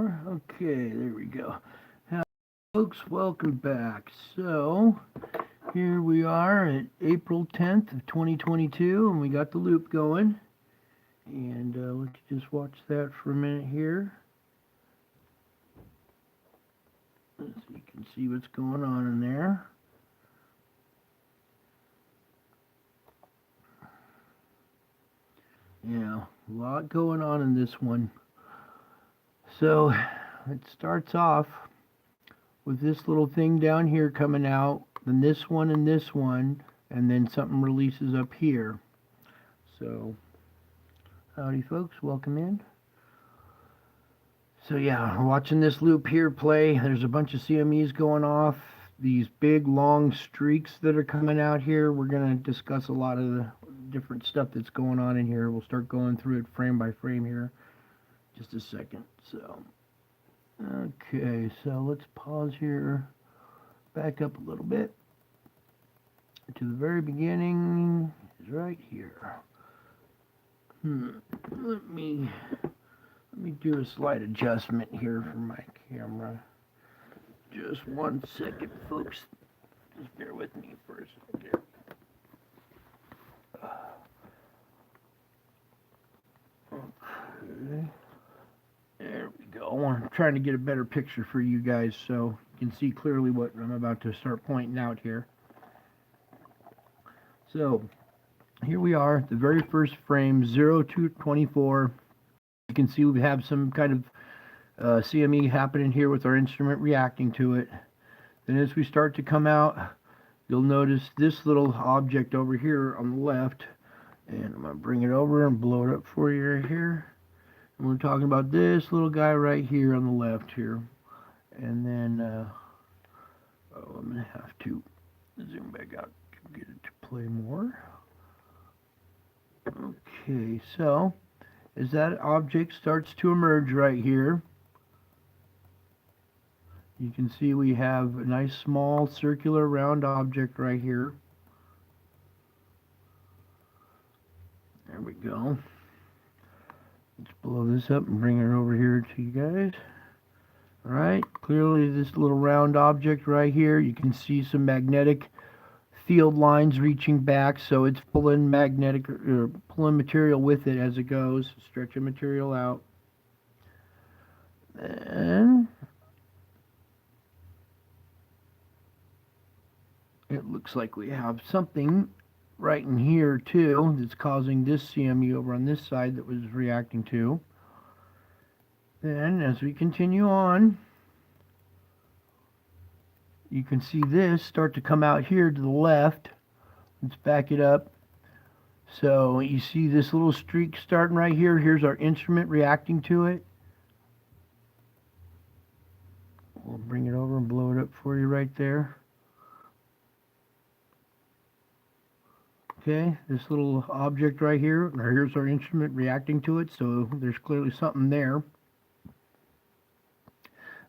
more. Okay, there we go. Hi, folks, welcome back. So, here we are at April 10th of 2022, and we got the loop going. And let's just watch that for a minute here. So you can see what's going on in there. Yeah, a lot going on in this one. So, it starts off with this little thing down here coming out, then this one, and then something releases up here. So, howdy folks, welcome in. So yeah, we're watching this loop here play. There's a bunch of CMEs going off, these big long streaks that are coming out here. We're going to discuss a lot of the different stuff that's going on in here. We'll start going through it frame by frame here. Just a second. So, okay, so let's pause here, back up a little bit to the very beginning. Is right here. Let me do a slight adjustment here for my camera. Just 1 second, folks. Just bear with me for a second. Okay. There we go. I'm trying to get a better picture for you guys so you can see clearly what I'm about to start pointing out here. So, here we are, the very first frame, 0-24. You can see we have some kind of CME happening here with our instrument reacting to it. Then as we start to come out, you'll notice this little object over here on the left, and I'm going to bring it over and blow it up for you right here. And we're talking about this little guy right here on the left here. And then, I'm going to have to zoom back out to get it to play more. Okay, so as that object starts to emerge right here, you can see we have a nice small circular round object right here. There we go. Let's blow this up and bring it over here to you guys. All right, clearly this little round object right here, you can see some magnetic field lines reaching back, so it's pulling pulling material with it as it goes, stretching material out. And it looks like we have something right in here too that's causing this CME over on this side that was reacting to. Then as we continue on, you can see this start to come out here to the left. Let's back it up. So you see this little streak starting right here. Here's our instrument reacting to it. We'll bring it over and blow it up for you right there. Okay, this little object right here, here's our instrument reacting to it, so there's clearly something there.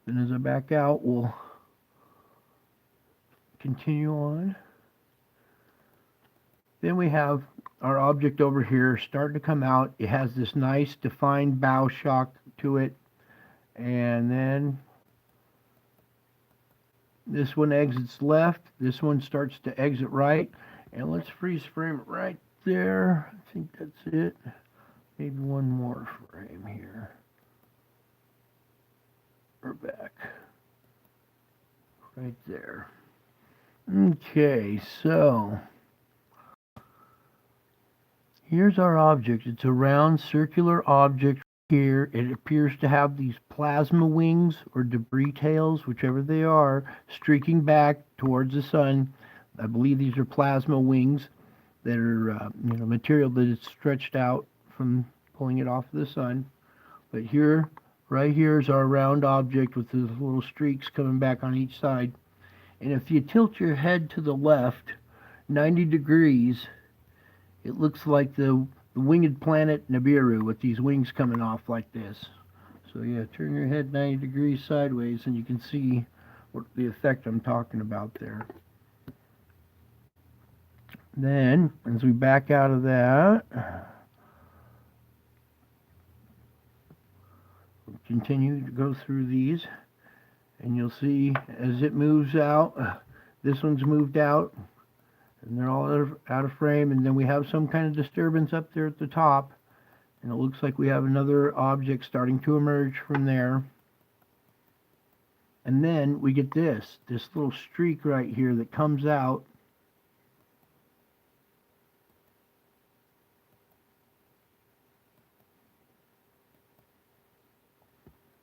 Then as I back out, we'll continue on. Then we have our object over here starting to come out. It has this nice defined bow shock to it. And then this one exits left. This one starts to exit right. And let's freeze frame it right there. I think that's it. Maybe one more frame here. We're back. Right there. Okay, so here's our object. It's a round circular object here. It appears to have these plasma wings or debris tails, whichever they are, streaking back towards the sun. I believe these are plasma wings that are material that is stretched out from pulling it off of the sun. But here, right here is our round object with the little streaks coming back on each side. And if you tilt your head to the left 90 degrees, it looks like the winged planet Nibiru with these wings coming off like this. So yeah, turn your head 90 degrees sideways and you can see what the effect I'm talking about there. Then, as we back out of that, continue to go through these, and you'll see as it moves out, this one's moved out, and they're all out of frame, and then we have some kind of disturbance up there at the top, and it looks like we have another object starting to emerge from there. And then we get this little streak right here that comes out.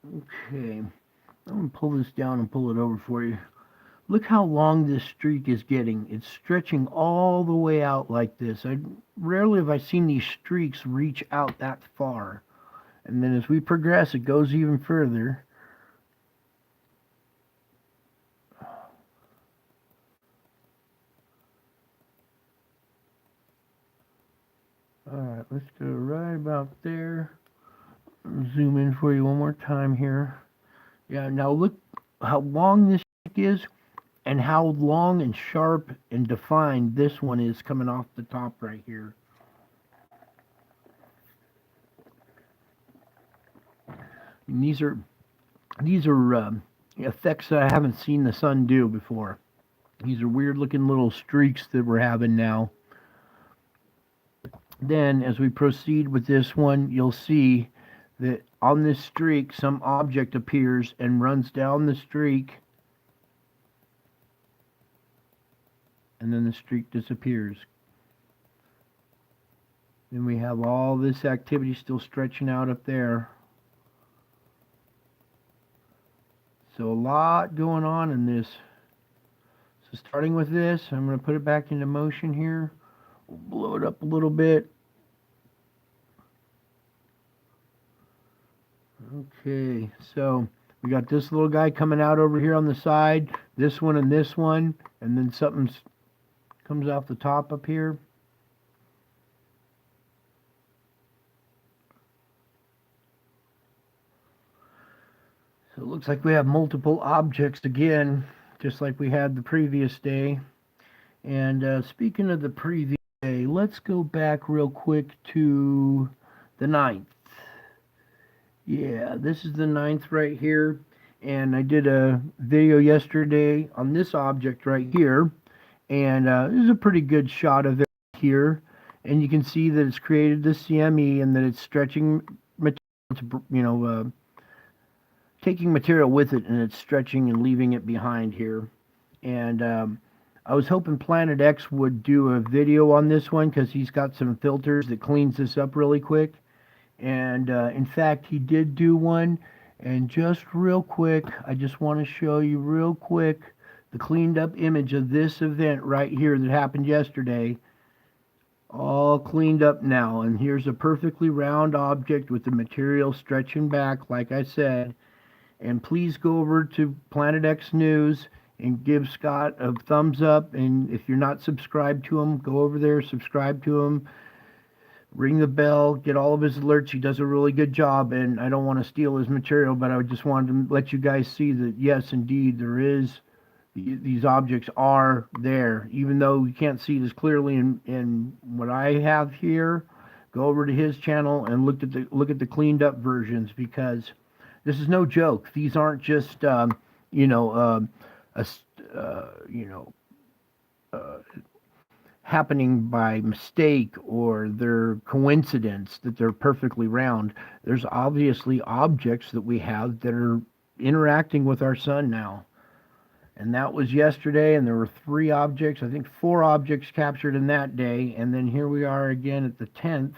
Okay, I'm going to pull this down and pull it over for you. Look how long this streak is getting. It's stretching all the way out like this. Rarely have I seen these streaks reach out that far. And then as we progress, it goes even further. Alright, let's go right about there. Zoom in for you one more time here. Yeah, now look how long this is and how long and sharp and defined this one is coming off the top right here. And these are effects that I haven't seen the sun do before. These are weird looking little streaks that we're having now. Then as we proceed with this one, you'll see that on this streak some object appears and runs down the streak, and then the streak disappears. Then we have all this activity still stretching out up there. So a lot going on in this. So starting with this, I'm going to put it back into motion here. We'll blow it up a little bit. Okay, so we got this little guy coming out over here on the side, this one, and then something comes off the top up here. So it looks like we have multiple objects again, just like we had the previous day. And speaking of the previous day, let's go back real quick to the 9th. Yeah, this is the 9th right here. And I did a video yesterday on this object right here. And this is a pretty good shot of it here. And you can see that it's created the CME and that it's stretching material to, taking material with it, and it's stretching and leaving it behind here. And I was hoping Planet X would do a video on this one because he's got some filters that cleans this up really quick. And in fact, he did do one. And just real quick, I just want to show you real quick the cleaned up image of this event right here that happened yesterday. All cleaned up now. And here's a perfectly round object with the material stretching back, like I said. And please go over to Planet X News and give Scott a thumbs up. And if you're not subscribed to him, go over there, subscribe to him. Ring the bell, get all of his alerts. He does a really good job, and I don't want to steal his material, but I just wanted to let you guys see that, yes, indeed, there is, these objects are there. Even though you can't see it as clearly in what I have here, go over to his channel and look at the cleaned up versions, because this is no joke. These aren't just, happening by mistake, or they're coincidence that they're perfectly round. There's obviously objects that we have that are interacting with our sun now. And that was yesterday, and there were 3 objects, I think 4 objects captured in that day. And then here we are again at the 10th,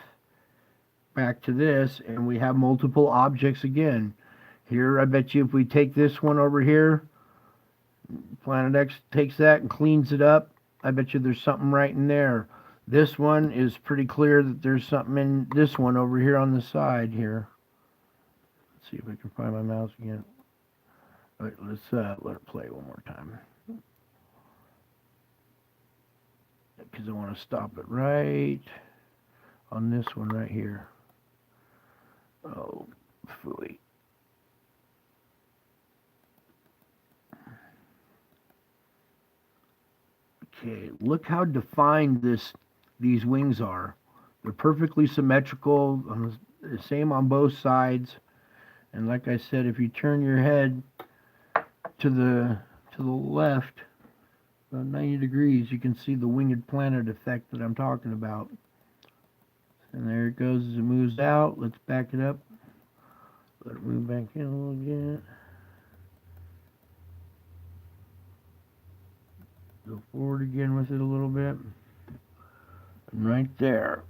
back to this, and we have multiple objects again. Here, I bet you if we take this one over here, Planet X takes that and cleans it up, I bet you there's something right in there. This one is pretty clear that there's something in this one over here on the side here. Let's see if I can find my mouse again. All right, let's let it play one more time. Because I want to stop it right on this one right here. Oh, phooey. Okay, look how defined these wings are. They're perfectly symmetrical, the same on both sides. And like I said, if you turn your head to the left, about 90 degrees, you can see the winged planet effect that I'm talking about. And there it goes as it moves out. Let's back it up. Let it move back in a little bit. Go forward again with it a little bit. And right there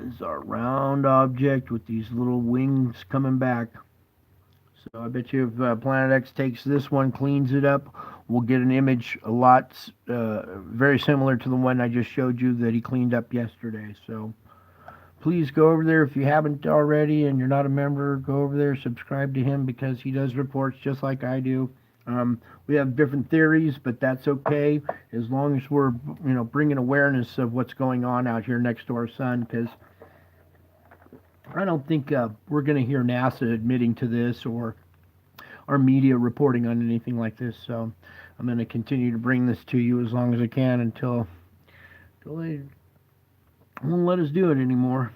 is our round object with these little wings coming back. So I bet you if Planet X takes this one, cleans it up, we'll get an image a lot very similar to the one I just showed you that he cleaned up yesterday. So please go over there if you haven't already and you're not a member. Go over there, subscribe to him because he does reports just like I do. We have different theories, but that's okay as long as we're bringing awareness of what's going on out here next to our sun. Because I don't think we're going to hear NASA admitting to this or our media reporting on anything like this. So I'm going to continue to bring this to you as long as I can until they won't let us do it anymore.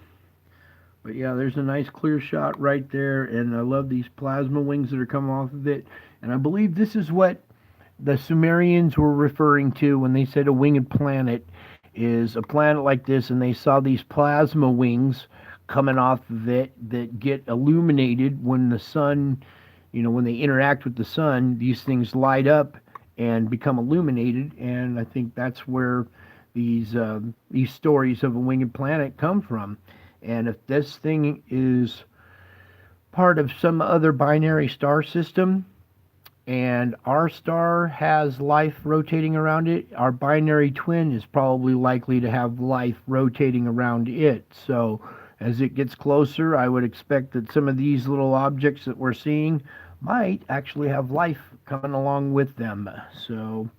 But yeah, there's a nice clear shot right there, and I love these plasma wings that are coming off of it. And I believe this is what the Sumerians were referring to when they said a winged planet is a planet like this, and they saw these plasma wings coming off of it that get illuminated when the sun, when they interact with the sun, these things light up and become illuminated. And I think that's where these stories of a winged planet come from. And if this thing is part of some other binary star system and our star has life rotating around it, our binary twin is probably likely to have life rotating around it. So as it gets closer, I would expect that some of these little objects that we're seeing might actually have life coming along with them. So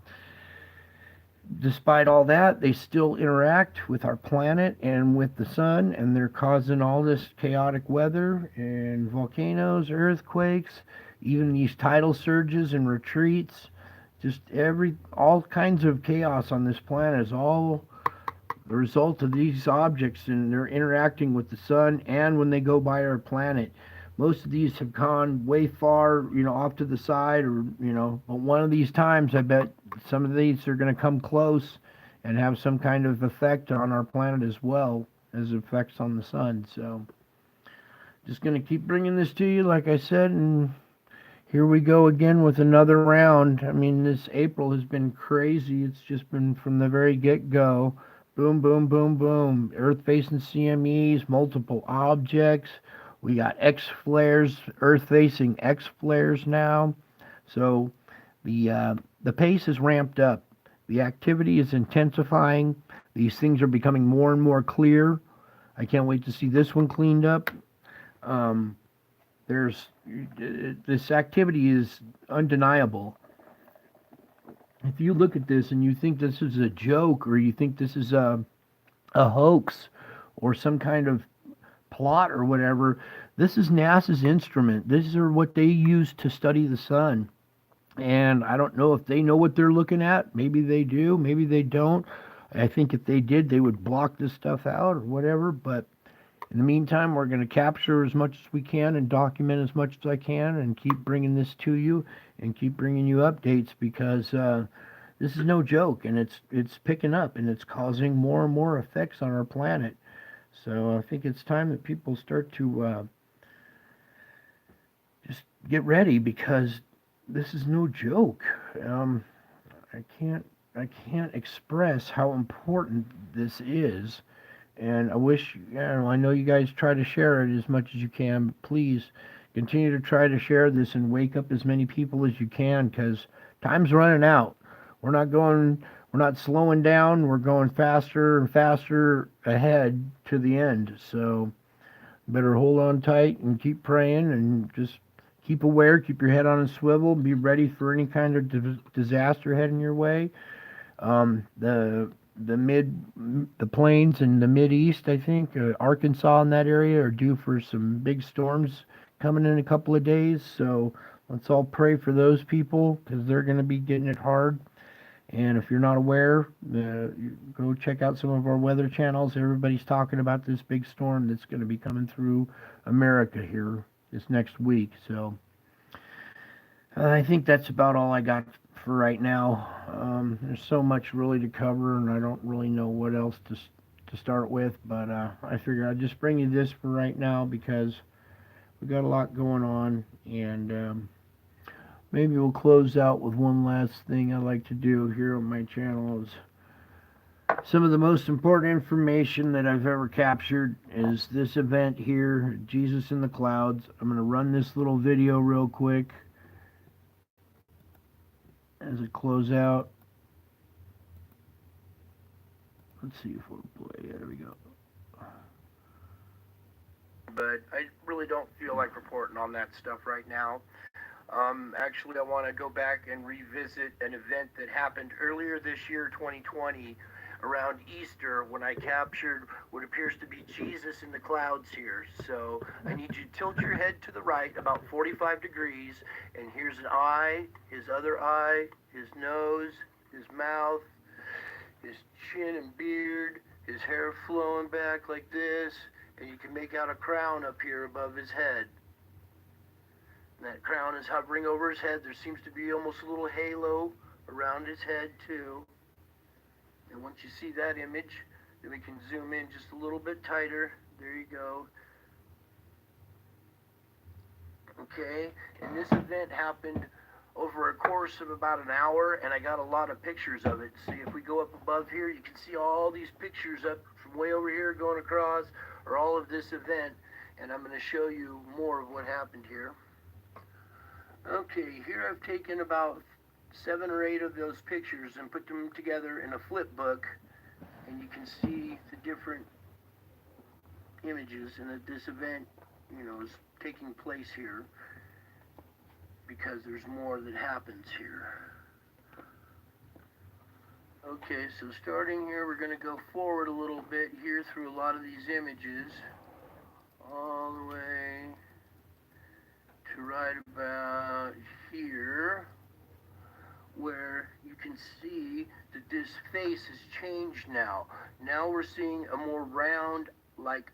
despite all that, they still interact with our planet and with the sun, and they're causing all this chaotic weather and volcanoes, earthquakes, even these tidal surges and retreats. Just all kinds of chaos on this planet is all the result of these objects, and they're interacting with the sun and when they go by our planet. Most of these have gone way far, off to the side, or, but one of these times, I bet some of these are going to come close and have some kind of effect on our planet as well as effects on the sun. So, just going to keep bringing this to you, like I said, and here we go again with another round. I mean, this April has been crazy. It's just been from the very get-go. Boom, boom, boom, boom. Earth-facing CMEs, multiple objects. We got X flares, Earth-facing X flares now. So the pace is ramped up. The activity is intensifying. These things are becoming more and more clear. I can't wait to see this one cleaned up. This activity is undeniable. If you look at this and you think this is a joke, or you think this is a hoax or some kind of plot or whatever, this is NASA's instrument. These are what they use to study the sun. And I don't know if they know what they're looking at. Maybe they do, maybe they don't. I think if they did, they would block this stuff out or whatever. But in the meantime, we're going to capture as much as we can and document as much as I can and keep bringing this to you and keep bringing you updates, because this is no joke, and it's picking up, and it's causing more and more effects on our planet. So I think it's time that people start to just get ready, because this is no joke. I can't express how important this is, and I wish, I know you guys try to share it as much as you can, but please continue to try to share this and wake up as many people as you can, because time's running out. We're not slowing down. We're going faster and faster ahead to the end. So better hold on tight and keep praying, and just keep aware, keep your head on a swivel, be ready for any kind of disaster heading your way. The plains and the Mid-East, I think, Arkansas and that area are due for some big storms coming in a couple of days. So let's all pray for those people, because they're going to be getting it hard. And if you're not aware, go check out some of our weather channels. Everybody's talking about this big storm that's going to be coming through America here this next week. So I think that's about all I got for right now. There's so much really to cover, and I don't really know what else to start with. But I figure I'd just bring you this for right now because we got a lot going on, and maybe we'll close out with one last thing I like to do here on my channel. Is some of the most important information that I've ever captured is this event here, Jesus in the Clouds. I'm going to run this little video real quick as I close out. Let's see if we'll play. There we go. But I really don't feel like reporting on that stuff right now. Actually, I want to go back and revisit an event that happened earlier this year, 2020, around Easter, when I captured what appears to be Jesus in the clouds here. So I need you to tilt your head to the right about 45 degrees, and here's an eye, his other eye, his nose, his mouth, his chin and beard, his hair flowing back like this, and you can make out a crown up here above his head. And that crown is hovering over his head. There seems to be almost a little halo around his head too. And once you see that image, then we can zoom in just a little bit tighter. There you go. Okay, and this event happened over a course of about an hour, and I got a lot of pictures of it. See, if we go up above here, you can see all these pictures up from way over here going across, or all of this event, and I'm going to show you more of what happened here. Okay, here I've taken about 7 or 8 of those pictures and put them together in a flip book, and you can see the different images, and that this event, you know, is taking place here because there's more that happens here. Okay, so starting here, we're going to go forward a little bit here through a lot of these images, all the way to right about here, where you can see that this face has changed now. Now we're seeing a more round, like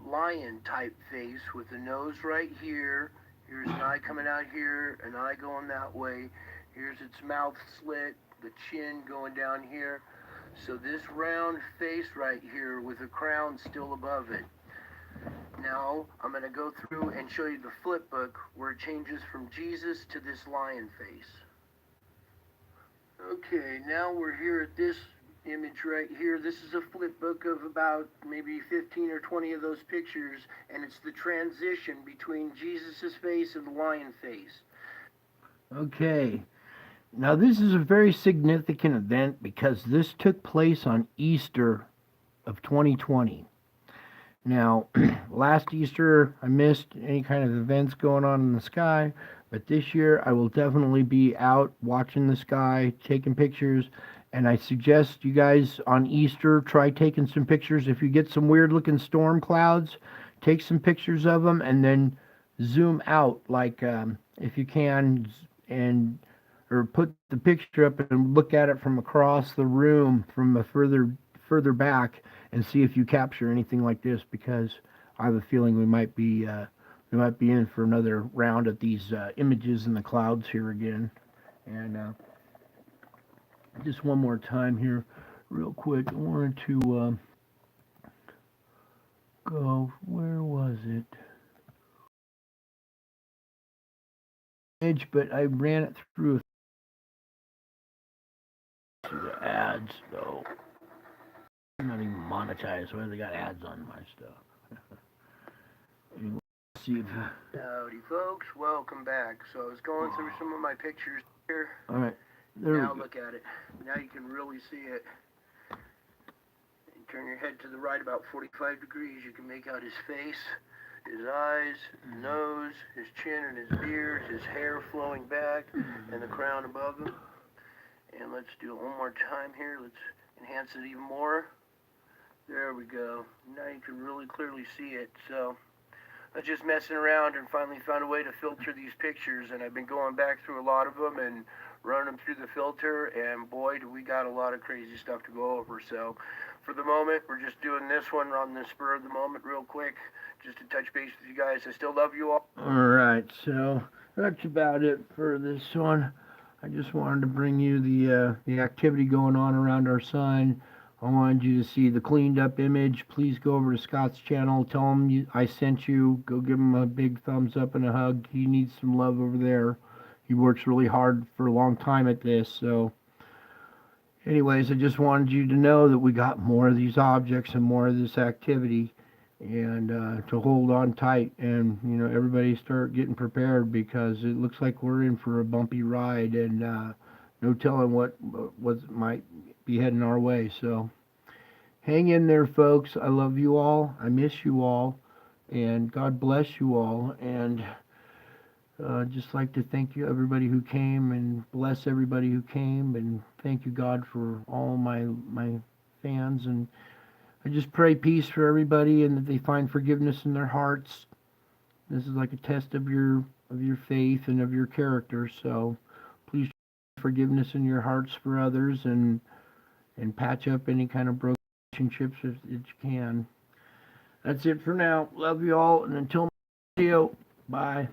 lion type face with the nose right here. Here's an eye coming out here, an eye going that way. Here's its mouth slit, the chin going down here. So this round face right here with a crown still above it. Now I'm going to go through and show you the flip book where it changes from Jesus to this lion face. Okay, now we're here at this image right here. This is a flip book of about maybe 15 or 20 of those pictures, and it's the transition between Jesus' face and the lion face. Okay, now this is a very significant event because this took place on Easter of 2020. Now, last Easter I missed any kind of events going on in the sky, but this year I will definitely be out watching the sky, taking pictures, and I suggest you guys on Easter try taking some pictures. If you get some weird looking storm clouds, take some pictures of them and then zoom out, like if you can, and or put the picture up and look at it from across the room from a further back and see if you capture anything like this, because I have a feeling we might be in for another round at these images in the clouds here again. And just one more time here real quick, I wanted to go, where was it? Edge, but I ran it through the ads though. I'm not even monetized, so they got ads on my stuff. Anyway, let's see if howdy folks, welcome back. So I was going through some of my pictures here. Alright, now look at it. Now you can really see it. And turn your head to the right about 45 degrees. You can make out his face, his eyes, his nose, his chin and his beard, his hair flowing back, and the crown above him. And let's do it one more time here. Let's enhance it even more. There we go. Now you can really clearly see it. So I was just messing around and finally found a way to filter these pictures, and I've been going back through a lot of them and running them through the filter, and boy, do we got a lot of crazy stuff to go over. So for the moment, we're just doing this one on the spur of the moment real quick just to touch base with you guys. I still love you all. Alright, so that's about it for this one. I just wanted to bring you the activity going on around our sign. I wanted you to see the cleaned up image. Please go over to Scott's channel. Tell him I sent you. Go give him a big thumbs up and a hug. He needs some love over there. He works really hard for a long time at this. So anyways, I just wanted you to know that we got more of these objects and more of this activity, and to hold on tight, and everybody start getting prepared, because it looks like we're in for a bumpy ride, and no telling what might be heading our way. So hang in there, folks. I love you all. I miss you all, and God bless you all. And just like to thank you, everybody who came, and bless everybody who came, and thank you, God, for all my fans. And I just pray peace for everybody, and that they find forgiveness in their hearts. This is like a test of your faith and of your character. So please find forgiveness in your hearts for others, and patch up any kind of broken relationships if you can. That's it for now. Love you all, and until next video, bye.